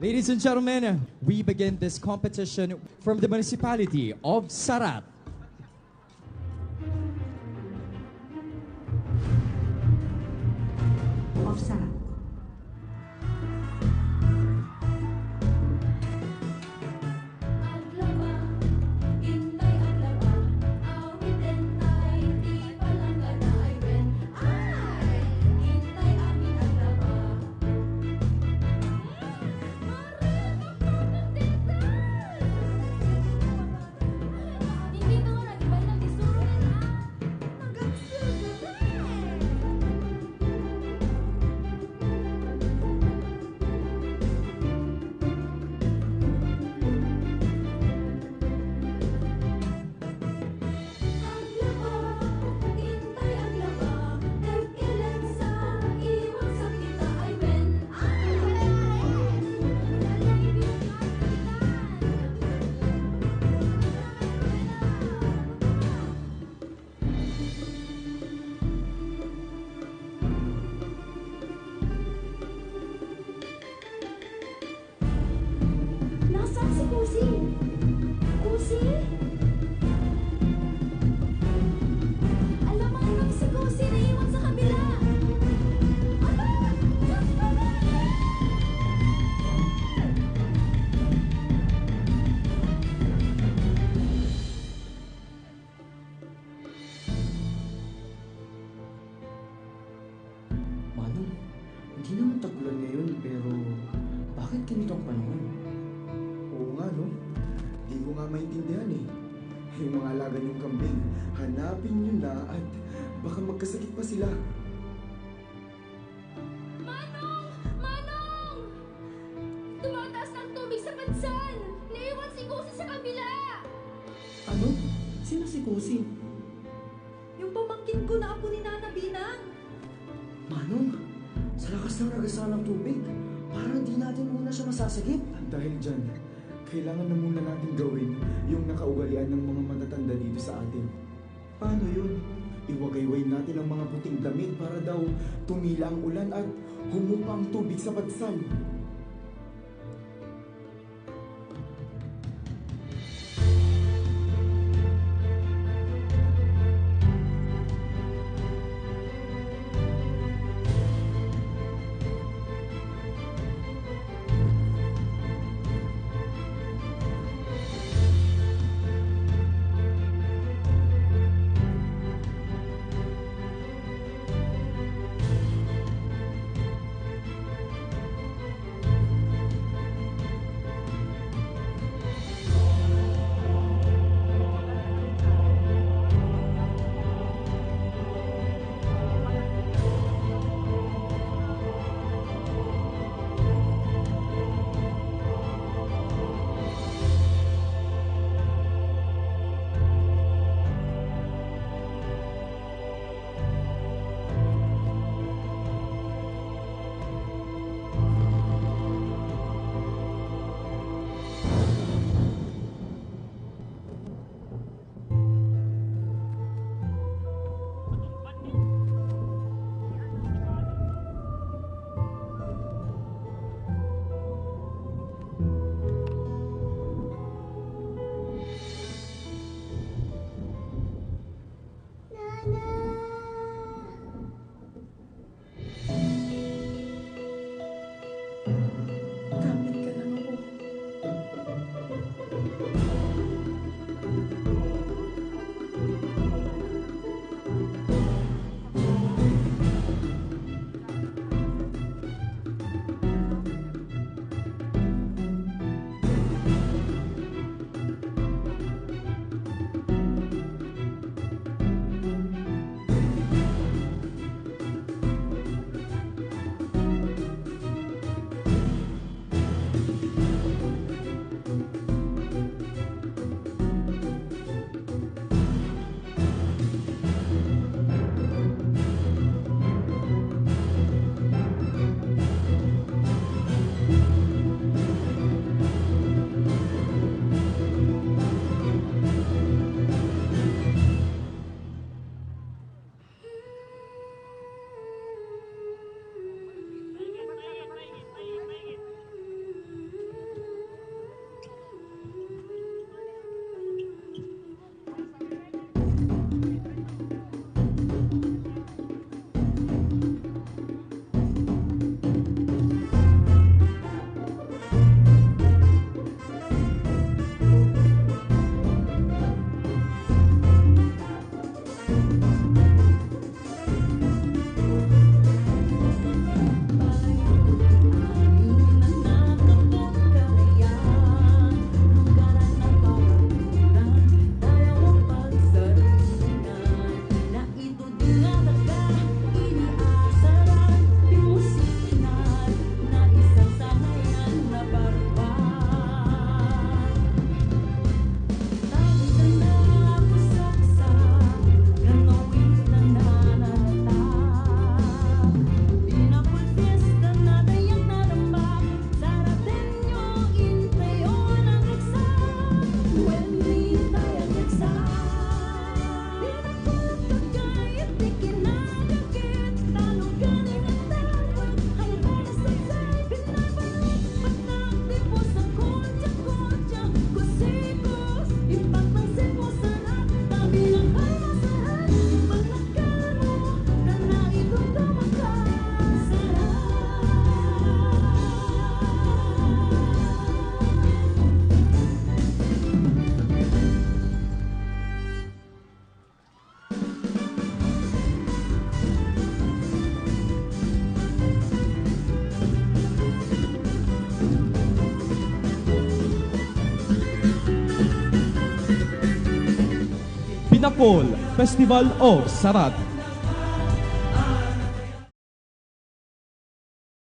Ladies and gentlemen, we begin this competition from the municipality of Sarat. Of Sarat. Aglaba, intay aglaba, awitin tay, di palang ganay wen. Ay, intay amin aglaba. Hindi ko nga nagibay ng isurin ha. Aglaba, intay aglaba, nagkilan sa iwang sa kita ay wen. Ay, nasaan si Kusi? Kusi? Alam mo naman si Kusi naiwan sa kabila. Ala! Diyos ko na! Manong, hindi naman tagulan ngayon, pero bakit ganito ang panahon? Oo nga, no? Di ko nga maintindihan eh. Yung mga alaga niyong kambing, hanapin niyo na at baka magkasakit pa sila. Manong! Manong! Tumataas ng tubig sa pansan! Naiwan si Kusi sa kabila! Ano? Sino si Kusi? Yung pamangkin ko na apo ni Nana Binang. Manong, sa lakas ng ragasan ng tubig, parang di natin muna siya masasagip. Dahil dyan, kailangan na muna natin gawin yung nakaugalian ng mga matatanda dito sa atin. Paano yun? Iwagayway natin ang mga puting damit para daw tumila ang ulan at humupa ang tubig sa padsal. Fall Festival of Sarat